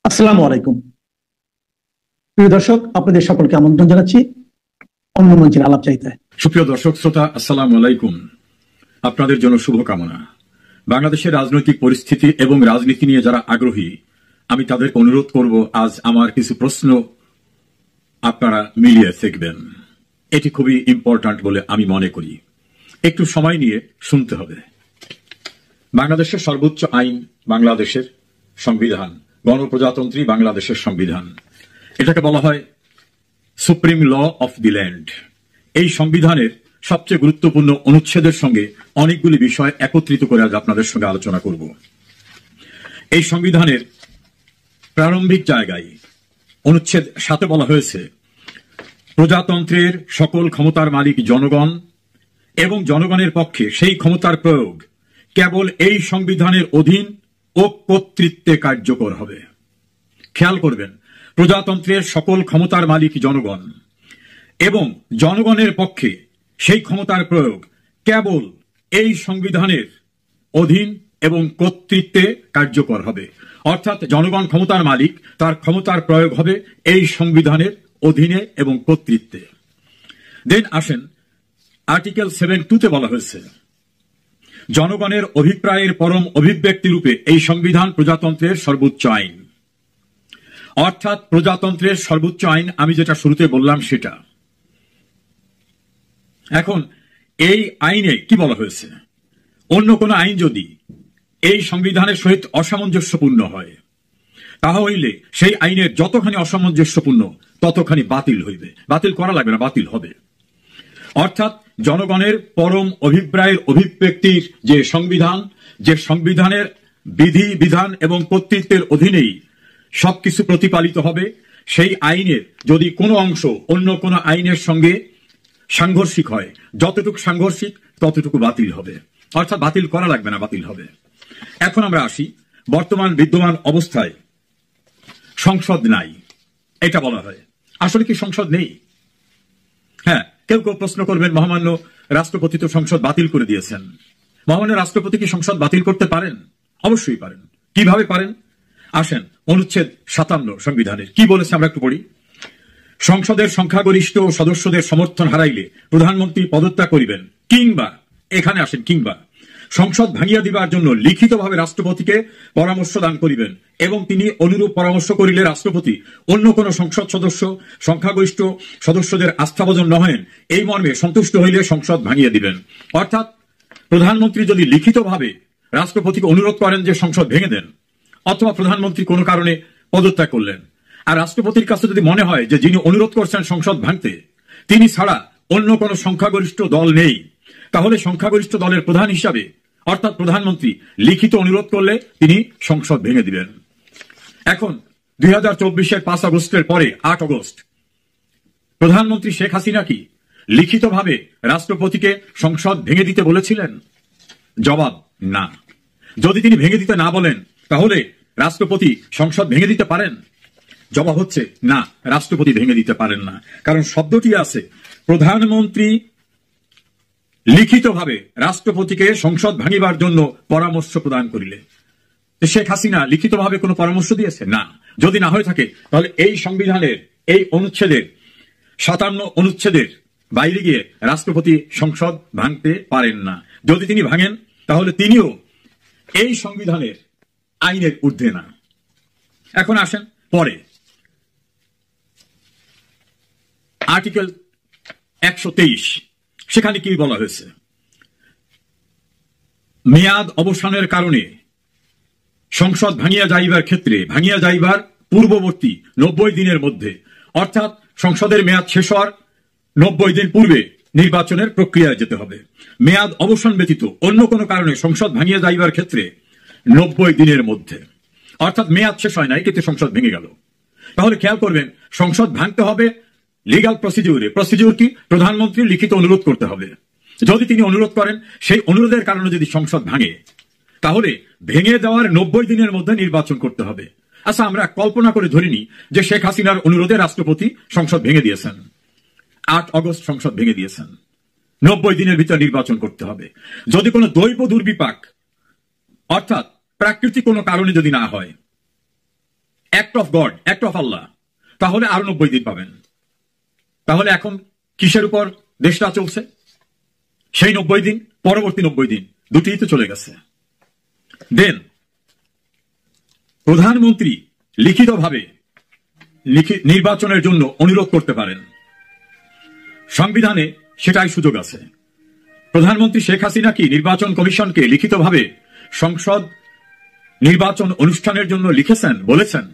আসসালামু আলাইকুম। প্রিয় দর্শক, আপনাদের সকলকে আমন্ত্রণ জানাচ্ছি অন্য মঞ্চের আলাপ চাইতে। সুপ্রিয় দর্শক শ্রোতা, আসসালামু আলাইকুম। আপনাদের জন্য শুভকামনা। বাংলাদেশের রাজনৈতিক পরিস্থিতি এবং রাজনীতি নিয়ে যারা আগ্রহী, আমি তাদেরকে অনুরোধ করব আজ আমার কিছু প্রশ্ন আপনারা মিলিয়ে দেখবেন। এটি খুবই ইম্পর্ট্যান্ট বলে আমি মনে করি। একটু সময় নিয়ে শুনতে হবে। বাংলাদেশের সর্বোচ্চ আইন বাংলাদেশের সংবিধান, গণপ্রজাতন্ত্রী বাংলাদেশের সংবিধান। এটাকে বলা হয় supreme law of the land. এই সংবিধানের সবচেয়ে গুরুত্বপূর্ণ অনুচ্ছেদের সঙ্গে অনেকগুলি বিষয় একত্রিত করে আজ আপনাদের সঙ্গে আলোচনা করব। এই সংবিধানের প্রারম্ভিক জায়গায় অনুচ্ছেদ 7 বলা হয়েছে, প্রজাতন্ত্রের সকল ক্ষমতার মালিক জনগণ এবং জনগণের পক্ষে সেই ক্ষমতার প্রয়োগ কেবল এই সংবিধানের অধীন ও কর্তৃত্বে কার্যকর হবে। খেয়াল করবেন, প্রজাতন্ত্রের সকল ক্ষমতার মালিক জনগণ এবং জনগণের পক্ষে সেই ক্ষমতার প্রয়োগ কেবল এই সংবিধানের অধীন এবং কর্তৃত্বে কার্যকর হবে। অর্থাৎ জনগণ ক্ষমতার মালিক, তার ক্ষমতার প্রয়োগ হবে এই সংবিধানের অধীনে এবং কর্তৃত্বে। দেন আসেন, আর্টিকেল 7(2) বলা হয়েছে, জনগণের অভিপ্রায়ের পরম অভিব্যক্তি রূপে এই সংবিধান প্রজাতন্ত্রের সর্বোচ্চ আইন। অর্থাৎ প্রজাতন্ত্রের সর্বোচ্চ আইন, আমি যেটা শুরুতে বললাম সেটা। এখন এই আইনে কি বলা হয়েছে, অন্য কোন আইন যদি এই সংবিধানের সহিত অসামঞ্জস্যপূর্ণ হয়, তাহলে সেই আইনের যতখানি অসামঞ্জস্যপূর্ণ ততখানি বাতিল হইবে। বাতিল করা লাগবে না, বাতিল হবে। অর্থাৎ জনগণের পরম অভিপ্রায়ের অভিব্যক্তির যে সংবিধান, যে সংবিধানের বিধি বিধান এবং কর্তৃত্বের অধীনেই সবকিছু প্রতিপালিত হবে, সেই আইনের যদি কোনো অংশ অন্য কোনো আইনের সঙ্গে সাংঘর্ষিক হয়, যতটুকু সাংঘর্ষিক ততটুকু বাতিল হবে। অর্থাৎ বাতিল করা লাগবে না, বাতিল হবে। এখন আমরা আসি, বর্তমান বিদ্যমান অবস্থায় সংসদ নাই, এটা বলা হয়। আসলে কি সংসদ নেই? হ্যাঁ, কেউ কেউ প্রশ্ন করবেন, মহামান্য রাষ্ট্রপতি তো সংসদ বাতিল করে দিয়েছেন। মহামান্য রাষ্ট্রপতি কি সংসদ বাতিল করতে পারেন? অবশ্যই পারেন। কিভাবে পারেন? আসেন, অনুচ্ছেদ 57 সংবিধানের কি বলেছে আমরা একটু পড়ি। সংসদের সংখ্যাগরিষ্ঠ সদস্যদের সমর্থন হারাইলে প্রধানমন্ত্রী পদত্যাগ করিবেন, কিংবা, এখানে আসেন কিংবা, সংসদ ভাঙিয়া দিবার জন্য লিখিতভাবে রাষ্ট্রপতিকে পরামর্শ দান করিবেন এবং তিনি অনুরূপ পরামর্শ করিলে রাষ্ট্রপতি অন্য কোন সংসদ সদস্য সংখ্যাগরিষ্ঠ সদস্যদের আস্থাভাজন নহেন, এই মর্মে সন্তুষ্ট হইলে সংসদ ভাঙিয়া দিবেন। অর্থাৎ প্রধানমন্ত্রী যদি লিখিতভাবে রাষ্ট্রপতিকে অনুরোধ করেন যে সংসদ ভেঙে দেন, অথবা প্রধানমন্ত্রী কোনো কারণে পদত্যাগ করলেন, আর রাষ্ট্রপতির কাছে যদি মনে হয় যে যিনি অনুরোধ করছেন সংসদ ভাঙতে তিনি ছাড়া অন্য কোন সংখ্যাগরিষ্ঠ দল নেই, তাহলে সংখ্যাগরিষ্ঠ দলের প্রধান হিসাবে অর্থাৎ প্রধানমন্ত্রী লিখিত অনুরোধ করলে তিনি সংসদ ভেঙে দিবেন। এখন 2024-এর 5 আগস্টের পরে 8 আগস্ট প্রধানমন্ত্রী শেখ হাসিনা কি লিখিতভাবে রাষ্ট্রপতিকে সংসদ ভেঙে দিতে বলেছিলেন? জবাব, না। যদি তিনি ভেঙে দিতে না বলেন, তাহলে রাষ্ট্রপতি সংসদ ভেঙে দিতে পারেন? জবাব হচ্ছে না, রাষ্ট্রপতি ভেঙে দিতে পারেন না। কারণ শব্দটি আছে, প্রধানমন্ত্রী লিখিতভাবে রাষ্ট্রপতিকে সংসদ ভাঙিবার জন্য পরামর্শ প্রদান করিলে। শেখ হাসিনা লিখিতভাবে কোনো পরামর্শ দিয়েছে? না। যদি না হয়ে থাকে, তাহলে এই সংবিধানের এই অনুচ্ছেদের 57 অনুচ্ছেদের বাইরে গিয়ে রাষ্ট্রপতি সংসদ ভাঙতে পারেন না। যদি তিনি ভাঙেন, তাহলে তিনিও এই সংবিধানের আইনের ঊর্ধ্বে না। এখন আসেন পরে, আর্টিকেল 123, সেখানে কি বলা হয়েছে, মেয়াদ অবসানের কারণে সংসদ ভাঙিয়া যাইবার ক্ষেত্রে ভাঙিয়া যাইবার পূর্ববর্তী 90 দিনের মধ্যে, অর্থাৎ সংসদের মেয়াদ শেষ হওয়ার 90 দিন পূর্বে নির্বাচনের প্রক্রিয়ায় যেতে হবে। মেয়াদ অবসান ব্যতীত অন্য কোনো কারণে সংসদ ভাঙিয়া যাইবার ক্ষেত্রে 90 দিনের মধ্যে, অর্থাৎ মেয়াদ শেষ হয় নাই কিন্তু সংসদ ভেঙে গেল। তাহলে খেয়াল করবেন, সংসদ ভাঙতে হবে লিগাল প্রসিডিউরে। প্রসিডিউর কি? প্রধানমন্ত্রী লিখিত অনুরোধ করতে হবে। যদি তিনি অনুরোধ করেন, সেই অনুরোধের কারণে যদি সংসদ ভাঙে, তাহলে ভেঙে দেওয়ার 90 দিনের মধ্যে নির্বাচন করতে হবে। আচ্ছা, আমরা কল্পনা করে ধরিনি যে শেখ হাসিনার অনুরোধে রাষ্ট্রপতি সংসদ ভেঙে দিয়েছেন, 8 আগস্ট সংসদ ভেঙে দিয়েছেন, 90 দিনের ভিতরে নির্বাচন করতে হবে। যদি কোনো দৈব দুর্বিপাক অর্থাৎ প্রাকৃতিক কোনো কারণে যদি না হয়, act of God, act of Allah, তাহলে আরো 90 দিন পাবেন। তাহলে এখন কিসের উপর দেশটা চলছে? সেই 90 দিন, পরবর্তী 90 দিন, দুটিই তো চলে গেছে। দেন প্রধানমন্ত্রী লিখিতভাবে নির্বাচনের জন্য অনুরোধ করতে পারেন, সংবিধানে সেটাই সুযোগ আছে। প্রধানমন্ত্রী শেখ হাসিনা কি নির্বাচন কমিশনকে লিখিতভাবে সংসদ নির্বাচন অনুষ্ঠানের জন্য লিখেছেন, বলেছেন?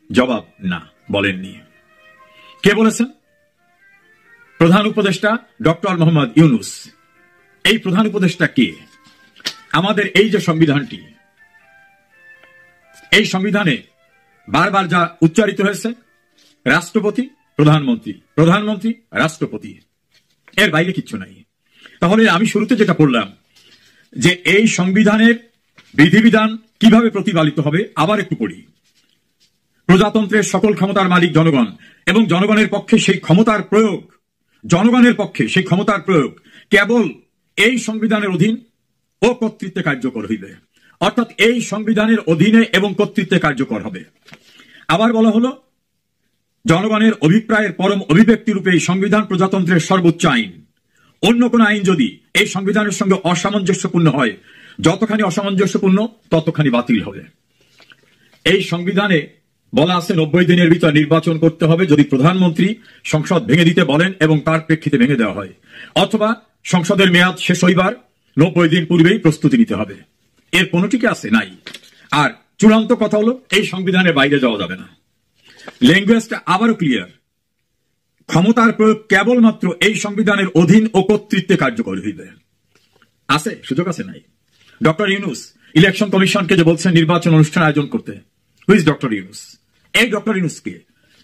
জবাব, না, বলেননি। কে বলেছেন? প্রধান উপদেষ্টা ডক্টর মোহাম্মদ ইউনূস। এই প্রধান উপদেষ্টা কে? আমাদের এই যে সংবিধানটি, এই সংবিধানে বারবার যা উচ্চারিত হয়েছে, রাষ্ট্রপতি, প্রধানমন্ত্রী, প্রধানমন্ত্রী, রাষ্ট্রপতি, এর বাইরে কিচ্ছু নাই। তাহলে আমি শুরুতে যেটা বললাম যে এই সংবিধানের বিধিবিধান কিভাবে প্রতিপালিত হবে, আবার একটু পড়ি। প্রজাতন্ত্রের সকল ক্ষমতার মালিক জনগণ, এবং জনগণের পক্ষে সেই ক্ষমতার প্রয়োগ, জনগণের পক্ষে সেই ক্ষমতার প্রয়োগ কেবল এই সংবিধানের অধীন ও কর্তৃত্বে কার্যকর হইবে। অর্থাৎ এই সংবিধানের অধীনে এবং কর্তৃত্বে কার্যকর হবে। আবার বলা হলো, জনগণের অভিপ্রায়ের পরম অভিব্যক্তি রূপে এই সংবিধান প্রজাতন্ত্রের সর্বোচ্চ আইন। অন্য কোন আইন যদি এই সংবিধানের সঙ্গে অসামঞ্জস্যপূর্ণ হয়, যতখানি অসামঞ্জস্যপূর্ণ ততখানি বাতিল হবে। এই সংবিধানে বলা আছে 90 দিনের ভিতর নির্বাচন করতে হবে যদি প্রধানমন্ত্রী সংসদ ভেঙে দিতে বলেন এবং তার প্রেক্ষিতে ভেঙে দেওয়া হয়, অথবা সংসদের মেয়াদ শেষ হইবার 90 দিন পূর্বেই প্রস্তুতি নিতে হবে। এর কোনটি কি আছে? নাই। আর চূড়ান্ত কথা হলো, এই সংবিধানের বাইরে যাওয়া যাবে না। ল্যাঙ্গুয়েজটা আবারও ক্লিয়ার, ক্ষমতার প্রয়োগ কেবলমাত্র এই সংবিধানের অধীন ও কর্তৃত্বে কার্যকর হইবে। আছে? সুযোগ আছে? নাই। ডক্টর ইউনূস ইলেকশন কমিশনকে যে বলছেন নির্বাচন অনুষ্ঠান আয়োজন করতে, হুইজ ডক্টর ইউনূস? এই ডক্টর ইউনূসকে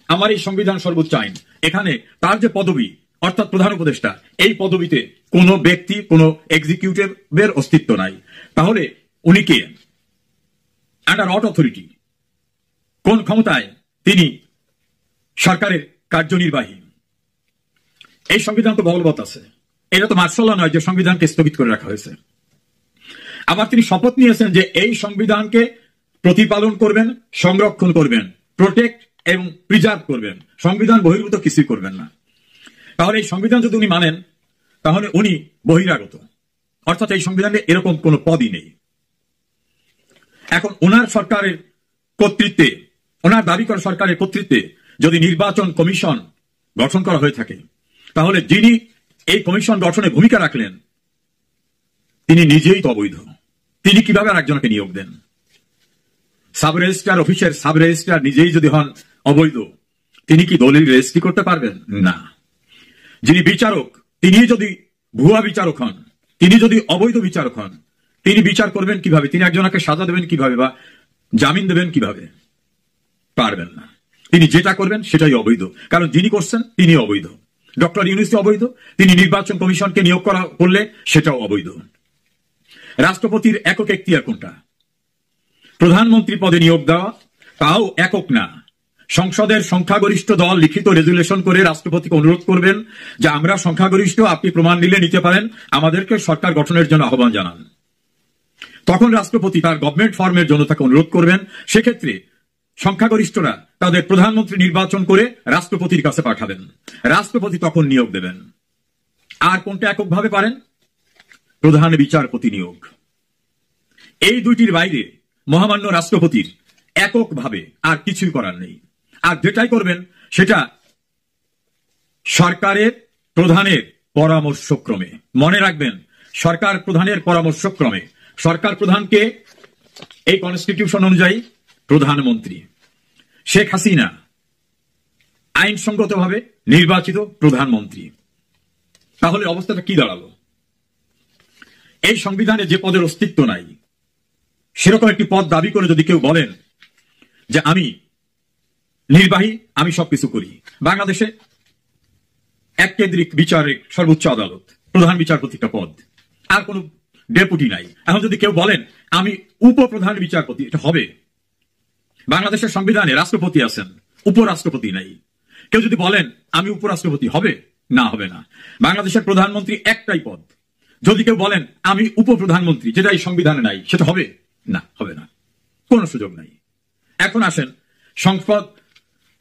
আমার এই সংবিধান সর্বোচ্চ আইন, এখানে তার যে পদবি অর্থাৎ প্রধান উপদেষ্টা, এই পদবিতে কোন ব্যক্তি, কোন এক্সিকিউটিভের অস্তিত্ব নাই। তাহলে উনি কে? Under what authority? কোন ক্ষমতায় তিনি সরকারের কার্যনির্বাহী? এই সংবিধান তো বলবৎ আছে। এটা তো মার্শাল ল নয় যে সংবিধানকে স্থগিত করে রাখা হয়েছে। আবার তিনি শপথ নিয়েছেন যে এই সংবিধানকে প্রতিপালন করবেন, সংরক্ষণ করবেন, প্রোটেক্ট এবং প্রিজার্ভ করবেন, সংবিধান বহির্ভূত কিছুই করবেন না। তাহলে এই সংবিধান যদি উনি মানেন, তাহলে উনি বহিরাগত, অর্থাৎ এই সংবিধানে এরকম কোন পদই নেই। এখন ওনার সরকারের কর্তৃত্বে, ওনার দাবি করা সরকারের কর্তৃত্বে যদি নির্বাচন কমিশন গঠন করা হয়ে থাকে, তাহলে যিনি এই কমিশন গঠনে ভূমিকা রাখলেন তিনি নিজেই তো অবৈধ। তিনি কিভাবে আরেকজনকে নিয়োগ দেন? সাব রেজিস্ট্রার অফিসের সাব রেজিস্ট্রার নিজেই যদি হন অবৈধ, তিনি কি দলিল রেজিস্ট্রি করতে পারবেন? না। যিনি বিচারক, তিনি যদি ভুয়া বিচারক হন, তিনি যদি অবৈধ বিচারক হন, তিনি বিচার করবেন কিভাবে? তিনি একজনকে সাজা দেবেন কিভাবে বা জামিন দেবেন কিভাবে? পারবেন না। তিনি যেটা করবেন সেটাই অবৈধ, কারণ যিনি করছেন তিনি অবৈধ। ডক্টর ইউনূস অবৈধ, তিনি নির্বাচন কমিশনকে নিয়োগ করলে সেটাও অবৈধ। রাষ্ট্রপতির একক এখতিয়ার কোনটা? প্রধানমন্ত্রী পদে নিয়োগ দেওয়া, তাও একক না। সংসদের সংখ্যাগরিষ্ঠ দল লিখিত রেজুলেশন করে রাষ্ট্রপতিকে অনুরোধ করবেন যে আমরা সংখ্যাগরিষ্ঠ, আপনি প্রমাণ নিলে নিতে পারেন, আমাদেরকে সরকার গঠনের জন্য আহ্বান জানান। তখন রাষ্ট্রপতি তার গভর্নমেন্ট ফর্মের জন্য তাকে অনুরোধ করবেন। সেক্ষেত্রে সংখ্যাগরিষ্ঠরা তাদের প্রধানমন্ত্রী নির্বাচন করে রাষ্ট্রপতির কাছে পাঠাবেন, রাষ্ট্রপতি তখন নিয়োগ দেবেন। আর কোনটা এককভাবে পারেন? প্রধান বিচারপতি নিয়োগ। এই দুইটির বাইরে মহামান্য রাষ্ট্রপতির এককভাবে আর কিছুই করার নেই। আর যেটাই করবেন সেটা সরকারের প্রধানের পরামর্শক্রমে। মনে রাখবেন, সরকার প্রধানের পরামর্শক্রমে। সরকার প্রধানকে এই কনস্টিটিউশন অনুযায়ী প্রধানমন্ত্রী। শেখ হাসিনা আইনসঙ্গতভাবে নির্বাচিত প্রধানমন্ত্রী। তাহলে অবস্থাটা কি দাঁড়ালো? এই সংবিধানে যে পদের অস্তিত্ব নাই, সেরকম একটি পদ দাবি করে যদি কেউ বলেন যে আমি নির্বাহী, আমি সবকিছু করি। বাংলাদেশে এক কেন্দ্রিক বিচারিক সর্বোচ্চ আদালত, প্রধান বিচারপতিটা পদ, আর কোন ডেপুটি নাই। এখন যদি কেউ বলেন আমি উপপ্রধান বিচারপতি, এটা হবে? বাংলাদেশের সংবিধানে রাষ্ট্রপতি আছেন, উপরাষ্ট্রপতি নাই। কেউ যদি বলেন আমি উপরাষ্ট্রপতি, হবে? না, হবে না। বাংলাদেশের প্রধানমন্ত্রী একটাই পদ। যদি কেউ বলেন আমি উপপ্রধানমন্ত্রী, যেটা এই সংবিধানে নাই, সেটা হবে? না, হবে না, কোন সুযোগ নাই। এখন আসেন, সংসদ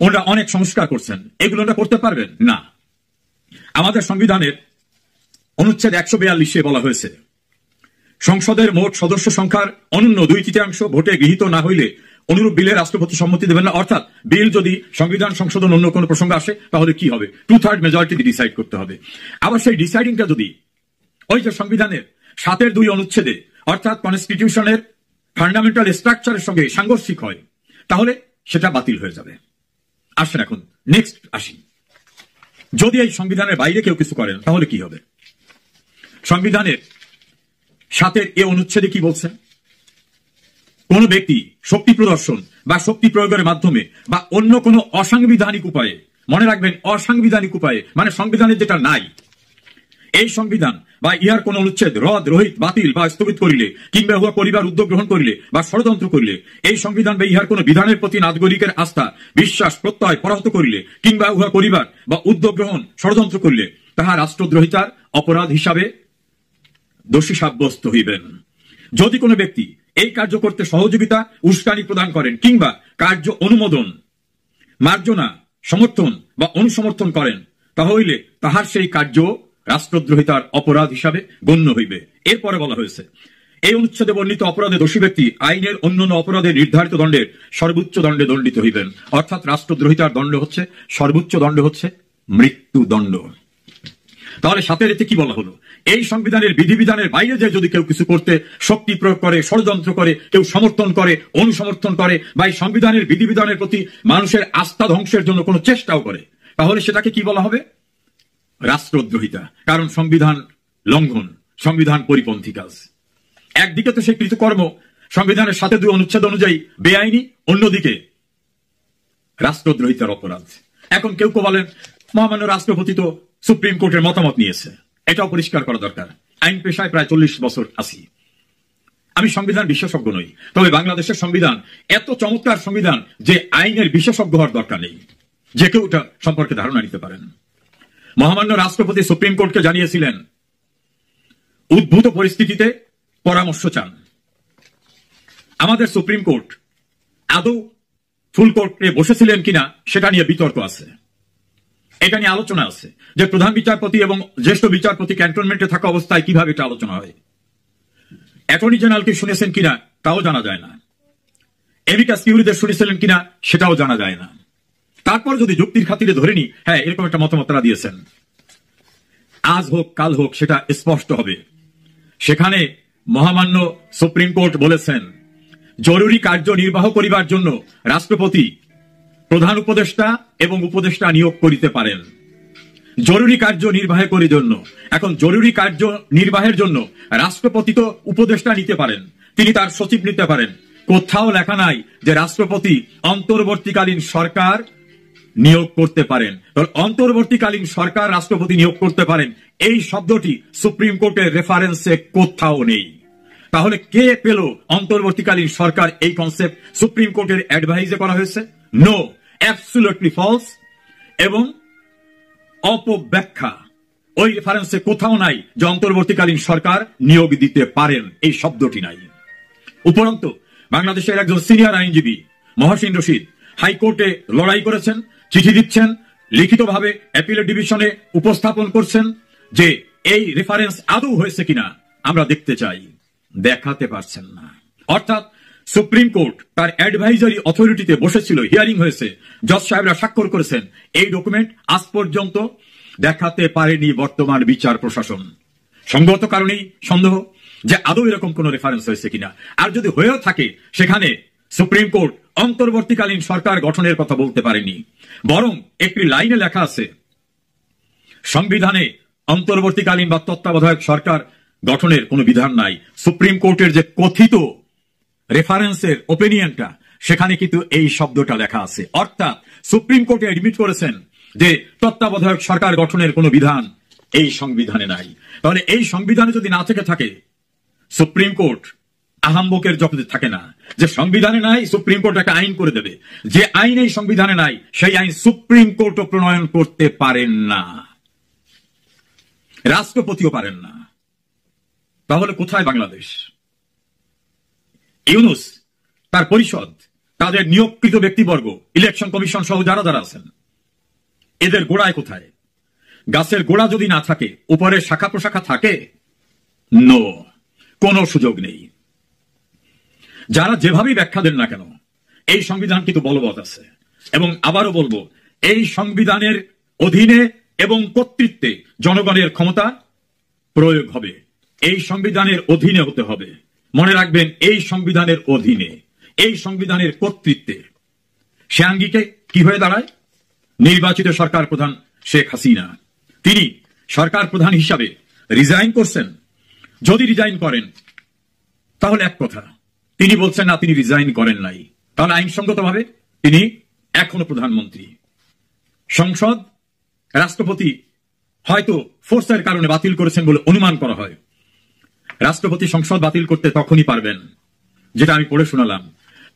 ওরা অনেক সংস্কার করছেন, এগুলো ওরা করতে পারবেন না। আমাদের সংবিধানের অনুচ্ছেদ 142-এ বলা হয়েছে, সংসদের মোট সদস্য সংখ্যার অনূন্য 2/3 ভোটে গৃহীত না হইলে অনুরূপ বিলে রাষ্ট্রপতি সম্মতি দেবেন না। অর্থাৎ বিল যদি সংবিধান সংশোধন অন্য কোনো প্রসঙ্গ আসে তাহলে কি হবে? 2/3 মেজরিটি ডিসাইড করতে হবে। আবার সেই ডিসাইডিংটা যদি ওই যে সংবিধানের 7-2 অনুচ্ছেদে অর্থাৎ কনস্টিটিউশনের ফান্ডামেন্টাল স্ট্রাকচারের সঙ্গে সাংঘর্ষিক হয় তাহলে সেটা বাতিল হয়ে যাবে। আসেন এখন নেক্সট আসি, যদি এই সংবিধানের বাইরে কেউ কিছু করেন তাহলে কি হবে? সংবিধানের 7-এ অনুচ্ছেদে কি বলছে? কোন ব্যক্তি শক্তি প্রদর্শন বা শক্তি প্রয়োগের মাধ্যমে বা অন্য কোনো অসাংবিধানিক উপায়ে, মনে রাখবেন অসাংবিধানিক উপায়ে মানে সংবিধানের যেটা নাই, এই সংবিধান বা ইহার কোন অনুচ্ছেদ রদ, রহিত, বাতিল বা স্থগিত করিলে কিংবা উহা করিবার উদ্যোগ গ্রহণ করিলে বা ষড়যন্ত্র করিলে, এই সংবিধান বা ইহার কোন বিধানের প্রতি নাগরিকের আস্থা, বিশ্বাস, প্রত্যয় পরাহত করিলে কিংবা উহা করিবার বা উদ্যোগ গ্রহণ, ষড়যন্ত্র করিলে তাহা রাষ্ট্রদ্রোহিতার অপরাধ হিসাবে দোষী সাব্যস্ত হইবেন। যদি কোনো ব্যক্তি এই কার্য করতে সহযোগিতা, উস্কানি প্রদান করেন কিংবা কার্য অনুমোদন, মার্জনা, সমর্থন বা অনুসমর্থন করেন তাহলে তাহার সেই কার্য রাষ্ট্রদ্রোহিতার অপরাধ হিসাবে গণ্য হইবে। এরপরে বলা হয়েছে, এই অনুচ্ছেদে বর্ণিত অপরাধে দোষী ব্যক্তি আইনের অন্যান্য অপরাধে নির্ধারিত দণ্ডের সর্বোচ্চ দণ্ডে দণ্ডিত হইবেন। অর্থাৎ রাষ্ট্রদ্রোহিতার দণ্ড হচ্ছে, সর্বোচ্চ দণ্ড হচ্ছে মৃত্যুদণ্ড। তাহলে 7-এ কি বলা হলো? এই সংবিধানের বিধিবিধানের বাইরে যে যদি কেউ কিছু করতে শক্তি প্রয়োগ করে, ষড়যন্ত্র করে, কেউ সমর্থন করে, অনুসমর্থন করে বা এই সংবিধানের বিধিবিধানের প্রতি মানুষের আস্থা ধ্বংসের জন্য কোনো চেষ্টাও করে তাহলে সেটাকে কি বলা হবে? রাষ্ট্রদ্রোহিতা। কারণ সংবিধান লঙ্ঘন, সংবিধান পরিপন্থী কাজ। একদিকে তো সেই কৃতকর্ম সংবিধানের 7-2 অনুচ্ছেদ অনুযায়ী বেআইনি, অন্যদিকে রাষ্ট্রদ্রোহিতার অপরাধ। এখন কেউ বলেন মহামান্য রাষ্ট্রপতি তো সুপ্রিম কোর্টের মতামত নিয়েছে, এটাও পরিষ্কার করা দরকার। আইন পেশায় প্রায় 40 বছর আছি, আমি সংবিধান বিশেষজ্ঞ নই, তবে বাংলাদেশের সংবিধান এত চমৎকার সংবিধান যে আইনের বিশেষজ্ঞ হওয়ার দরকার নেই, যে কেউ এটা সম্পর্কে ধারণা নিতে পারেন। মহামান্য রাষ্ট্রপতি সুপ্রিম কোর্টকে জানিয়েছিলেন উদ্ভূত পরিস্থিতিতে পরামর্শ চান। আমাদের সুপ্রিম কোর্ট আদৌ ফুল কোর্টে বসেছিলেন কিনা সেটা নিয়ে বিতর্ক আছে, এটা নিয়ে আলোচনা আছে যে প্রধান বিচারপতি এবং জ্যেষ্ঠ বিচারপতি ক্যান্টনমেন্টে থাকা অবস্থায় কিভাবে এটা আলোচনা হয়। অ্যাটর্নি জেনারেলকে শুনেছেন কিনা তাও জানা যায় না, এমিকাস কিউরিদের শুনেছিলেন কিনা সেটাও জানা যায় না। তারপর যদি যুক্তির খাতিরে ধরে নি হ্যাঁ এরকম একটা মতামত তারা দিয়েছেন, আজ হোক কাল হোক সেটা স্পষ্ট হবে। সেখানে মহামান্য সুপ্রিম কোর্ট বলেছেন জরুরি কার্য নির্বাহ করিবার জন্য রাষ্ট্রপতি প্রধান উপদেষ্টা এবং উপদেষ্টা নিয়োগ করিতে পারেন। জরুরি কার্য নির্বাহের জন্য, এখন জরুরি কার্য নির্বাহের জন্য রাষ্ট্রপতি তো উপদেষ্টা নিতে পারেন, তিনি তার সচিব নিতে পারেন। কোথাও লেখা নাই যে রাষ্ট্রপতি অন্তর্বর্তীকালীন সরকার নিয়োগ করতে পারেন। অন্তর্বর্তীকালীন সরকার রাষ্ট্রপতি নিয়োগ করতে পারেন এই শব্দটি সুপ্রিম কোর্টের রেফারেন্সে কোথাও নেই। তাহলে কে পেল অন্তর্বর্তীকালীন সরকার? এই কনসেপ্ট সুপ্রিম কোর্টের অ্যাডভাইজে করা হয়েছে? No, absolutely false. এবং অপব্যাখ্যা, ওই রেফারেন্সে কোথাও নাই যে অন্তর্বর্তীকালীন সরকার নিয়োগ দিতে পারেন, এই শব্দটি নাই। উপরন্তু বাংলাদেশের একজন সিনিয়র আইনজীবী মহসিন রশিদ হাইকোর্টে লড়াই করেছেন, চিঠি দিচ্ছেন, লিখিতভাবে অ্যাপিলেট ডিভিশনে উপস্থাপন করছেন যে এই রেফারেন্স আদৌ হয়েছে কিনা আমরা দেখতে চাই, দেখাতে পারছেন না। অর্থাৎ সুপ্রিম কোর্ট তার অ্যাডভাইজারি অথরিটিতে বসেছিল, হিয়ারিং হয়েছে, জজ সাহেবরা স্বাক্ষর করেছেন, এই ডকুমেন্ট আজ পর্যন্ত দেখাতে পারেনি বর্তমান বিচার প্রশাসন। সঙ্গত কারণেই সন্দেহ যে আদৌ এরকম কোন রেফারেন্স হয়েছে কিনা। আর যদি হয়েও থাকে সেখানে সুপ্রিম কোর্ট অন্তর্বর্তীকালীন সরকার গঠনের কথা বলতে পারেনি, বরং একটি লাইনে লেখা আছে সংবিধানে অন্তর্বর্তীকালীন বা তত্ত্বাবধায়ক সরকার গঠনের কোনো বিধান নাই। সুপ্রিম কোর্টের যে কথিত রেফারেন্সের ওপিনিয়নটা সেখানে কিন্তু এই শব্দটা লেখা আছে। অর্থাৎ সুপ্রিম কোর্টে এডমিট করেছেন যে তত্ত্বাবধায়ক সরকার গঠনের কোনো বিধান এই সংবিধানে নাই। তাহলে এই সংবিধানে যদি না থেকে থাকে, সুপ্রিম কোর্ট আহাম্বকের জগতে থাকে না যে সংবিধানে নাই সুপ্রিম কোর্ট একটা আইন করে দেবে। যে আইন এই সংবিধানে নাই সেই আইন সুপ্রিম কোর্টও প্রণয়ন করতে পারেন না, রাষ্ট্রপতিও পারেন না। তাহলে কোথায় বাংলাদেশ? ইউনূস, তার পরিষদ, তাদের নিয়োগকৃত ব্যক্তিবর্গ, ইলেকশন কমিশন সহ যারা যারা আছেন, এদের গোড়ায় কোথায়? গাছের গোড়া যদি না থাকে, উপরে শাখা প্রশাখা থাকে? নো, কোনো সুযোগ নেই। যারা যেভাবেই ব্যাখ্যা দেন না কেন, এই সংবিধান কিন্তু বলবৎ আছে। এবং আবারও বলবো, এই সংবিধানের অধীনে এবং কর্তৃত্বে জনগণের ক্ষমতা প্রয়োগ হবে। এই সংবিধানের অধীনে হতে হবে। মনে রাখবেন, এই সংবিধানের অধীনে, এই সংবিধানের কর্তৃত্বে। সে আঙ্গিকে কি হয়ে দাঁড়ায়? নির্বাচিত সরকার প্রধান শেখ হাসিনা, তিনি সরকার প্রধান হিসাবে রিজাইন করছেন। যদি রিজাইন করেন তাহলে এক কথা, তিনি বলছেন না তিনি রিজাইন করেন নাই, তাহলে আইনসঙ্গতভাবে তিনি এখনো প্রধানমন্ত্রী। সংসদ, রাষ্ট্রপতি হয়তো ফোর্সের কারণে বাতিল করেছেন বলে অনুমান করা হয়। রাষ্ট্রপতি সংসদ বাতিল করতে তখনই পারবেন, যেটা আমি পড়ে শোনালাম,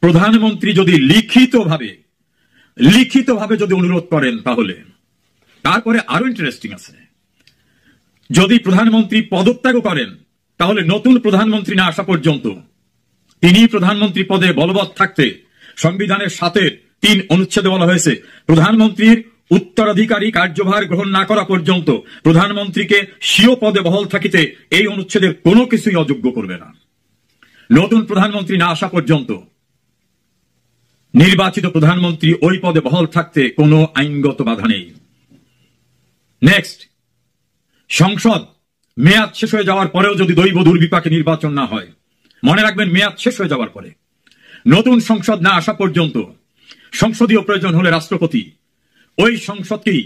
প্রধানমন্ত্রী যদি লিখিতভাবে যদি অনুরোধ করেন। তাহলে তারপরে আরো ইন্টারেস্টিং আছে, যদি প্রধানমন্ত্রী পদত্যাগ করেন, তাহলে নতুন প্রধানমন্ত্রী না আসা পর্যন্ত তিনি প্রধানমন্ত্রী পদে বলবৎ থাকতে সংবিধানের 7-3 অনুচ্ছেদে বলা হয়েছে, প্রধানমন্ত্রীর উত্তরাধিকারী কার্যভার গ্রহণ না করা পর্যন্ত প্রধানমন্ত্রীকে স্বীয় পদে বহাল থাকিতে এই অনুচ্ছেদের কোনো কিছুই অযোগ্য করবে না। নতুন প্রধানমন্ত্রী না আসা পর্যন্ত নির্বাচিত প্রধানমন্ত্রী ওই পদে বহাল থাকতে কোনো আইনগত বাধা নেই। নেক্সট, সংসদ মেয়াদ শেষ হয়ে যাওয়ার পরেও যদি দৈব দুর্বিপাকে নির্বাচন না হয়, মনে রাখবেন, মেয়াদ শেষ হয়ে যাওয়ার পরে নতুন সংসদ না আসা পর্যন্ত সংসদীয় প্রয়োজন হলে রাষ্ট্রপতি ওই সংসদকেই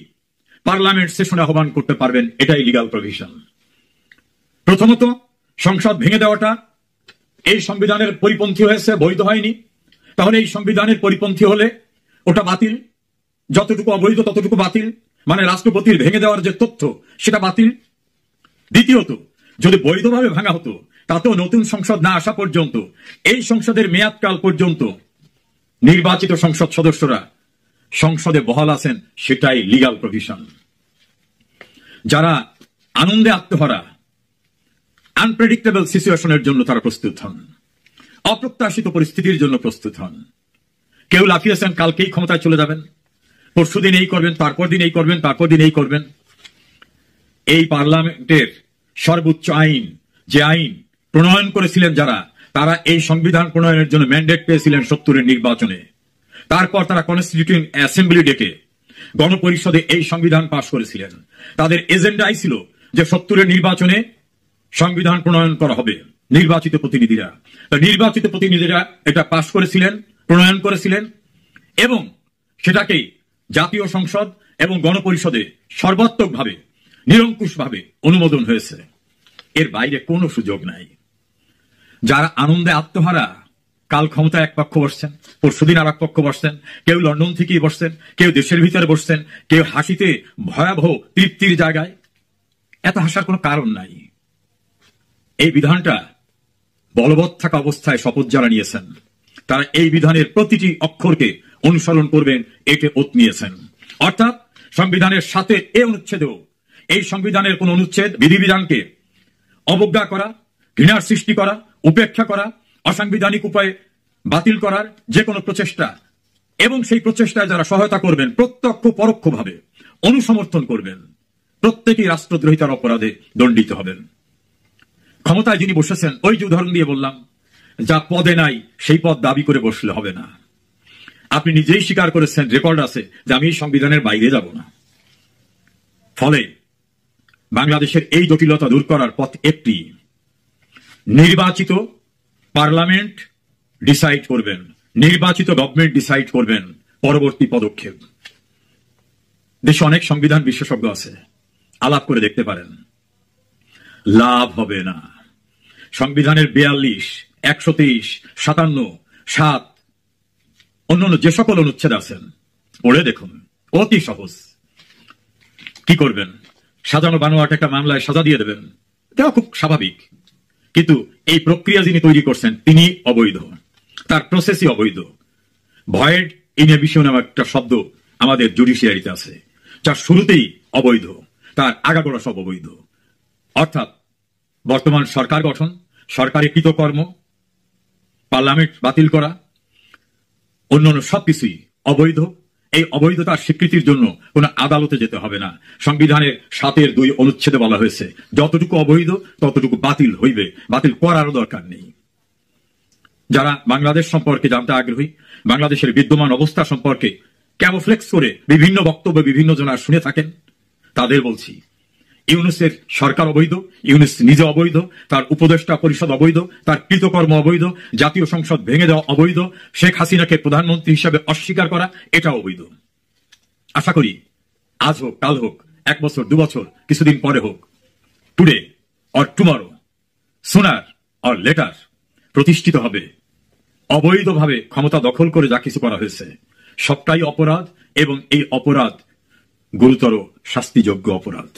পার্লামেন্ট সেশনে আহ্বান করতে পারবেন। এটাই লিগাল প্রভিশন। প্রথমত, সংসদ ভেঙে দেওয়াটা এই সংবিধানের পরিপন্থী হয়েছে, বৈধ হয়নি। তাহলে এই সংবিধানের পরিপন্থী হলে ওটা বাতিল, যতটুকু অবৈধ ততটুকু বাতিল, মানে রাষ্ট্রপতির ভেঙে দেওয়ার যে তথ্য সেটা বাতিল। দ্বিতীয়ত, যদি বৈধভাবে ভাঙা হতো, তাতেও নতুন সংসদ না আসা পর্যন্ত এই সংসদের মেয়াদকাল পর্যন্ত নির্বাচিত সংসদ সদস্যরা সংসদে বহাল আছেন, সেটাই লিগাল প্রভিশন। যারা আনন্দে আত্মহারা, আনপ্রেডিক্টেবল সিচুয়েশনের জন্য তারা প্রস্তুত হন, অপ্রত্যাশিত পরিস্থিতির জন্য প্রস্তুত হন। কেউ লাফিয়েছেন, কালকেই ক্ষমতায় চলে যাবেন, পরশুদিন এই করবেন, তারপর দিন এই করবেন, তারপর দিন এই করবেন। এই পার্লামেন্টের সর্বোচ্চ আইন, যে আইন প্রণয়ন করেছিলেন যারা, তারা এই সংবিধান প্রণয়নের জন্য ম্যান্ডেট পেয়েছিলেন 70-এর নির্বাচনে। তারপর তারা কনস্টিটিউয়েন্ট অ্যাসেম্বলি ডেকে গণপরিষদে এই সংবিধান পাশ করেছিলেন। তাদের এজেন্ডাই ছিল যে 70-এর নির্বাচনে সংবিধান প্রণয়ন করা হবে। নির্বাচিত প্রতিনিধিরা এটা পাশ করেছিলেন, প্রণয়ন করেছিলেন, এবং সেটাকেই জাতীয় সংসদ এবং গণপরিষদে সর্বাত্মকভাবে, নিরঙ্কুশভাবে অনুমোদন হয়েছে। এর বাইরে কোনো সুযোগ নাই। যারা আনন্দে আত্মহারা, কাল ক্ষমতা এক পক্ষ বসছেন, পরশুদিন আর এক পক্ষ বসছেন, কেউ লন্ডন থেকেই বসছেন, কেউ দেশের ভিতরে বসছেন, কেউ হাসিতে ভয়াবহ তৃপ্তির জায়গায়। এত হাসার কোনো কারণ নাই। এই বিধানটা বলবৎ থাকা অবস্থায় শপথ যারা নিয়েছেন, তারা এই বিধানের প্রতিটি অক্ষরকে অনুসরণ করবেন, এতে ওত নিয়েছেন। অর্থাৎ সংবিধানের 7 অনুচ্ছেদেও এই সংবিধানের কোন অনুচ্ছেদ, বিধিবিধানকে অবজ্ঞা করা, ঘৃণার সৃষ্টি করা, উপেক্ষা করা, অসাংবিধানিক উপায়ে বাতিল করার যে কোনো প্রচেষ্টা, এবং সেই প্রচেষ্টায় যারা সহায়তা করবেন, প্রত্যক্ষ পরোক্ষভাবে অনুসমর্থন করবেন, প্রত্যেকেই রাষ্ট্রদ্রোহিতার অপরাধে দণ্ডিত হবেন। ক্ষমতায় যিনি বসেছেন, ওই যে উদাহরণ দিয়ে বললাম, যা পদে নাই সেই পদ দাবি করে বসলে হবে না। আপনি নিজেই স্বীকার করেছেন, রেকর্ড আছে, যে আমি এই সংবিধানের বাইরে যাব না। ফলে বাংলাদেশের এই জটিলতা দূর করার পথ একটি, নির্বাচিত পার্লামেন্ট ডিসাইড করবেন, নির্বাচিত গভর্নমেন্ট ডিসাইড করবেন পরবর্তী পদক্ষেপ। দেশে অনেক সংবিধান বিশেষজ্ঞ আছে, আলাপ করে দেখতে পারেন, লাভ হবে না। সংবিধানের 42, 123, 57, 7 অন্যান্য যে সকল অনুচ্ছেদ আছেন, পড়ে দেখুন, অতি সহজ। কি করবেন? সাজানো বানোয়াট একটা মামলায় সাজা দিয়ে দেবেন, এটা খুব স্বাভাবিক। কিন্তু এই প্রক্রিয়া যিনি তৈরি করছেন, তিনি অবৈধ, তার প্রসেসই অবৈধ। ভয়েড ইন এবিশন নামে একটা শব্দ আমাদের জুডিশিয়ারিতে আছে, যার শুরুতেই অবৈধ, তার আগাগোড়া সব অবৈধ। অর্থাৎ বর্তমান সরকার গঠন, সরকারি কৃতকর্ম, পার্লামেন্ট বাতিল করা, অন্যান্য সবকিছুই অবৈধ। এই অবৈধতার স্বীকৃতির জন্য কোন আদালতে যেতে হবে না। সংবিধানের 7-2 অনুচ্ছেদে বলা হয়েছে যতটুকু অবৈধ ততটুকু বাতিল হইবে, বাতিল করারও দরকার নেই। যারা বাংলাদেশ সম্পর্কে জানতে আগ্রহী, বাংলাদেশের বিদ্যমান অবস্থা সম্পর্কে ক্যামোফ্লেক্স করে বিভিন্ন বক্তব্য বিভিন্ন জনা শুনে থাকেন, তাদের বলছি ইউনূসের সরকার অবৈধ, ইউনূস নিজে অবৈধ, তার উপদেষ্টা পরিষদ অবৈধ, তার কৃতকর্ম অবৈধ, জাতীয় সংসদ ভেঙে দেওয়া অবৈধ, শেখ হাসিনাকে প্রধানমন্ত্রী হিসেবে অস্বীকার করা এটা অবৈধ। আশা করি আজ হোক, কাল হোক, 1 বছর 2 বছর, কিছুদিন পরে হোক, today or tomorrow, sooner or later প্রতিষ্ঠিত হবে অবৈধভাবে ক্ষমতা দখল করে যা কিছু করা হয়েছে সবটাই অপরাধ, এবং এই অপরাধ গুরুতর শাস্তিযোগ্য অপরাধ।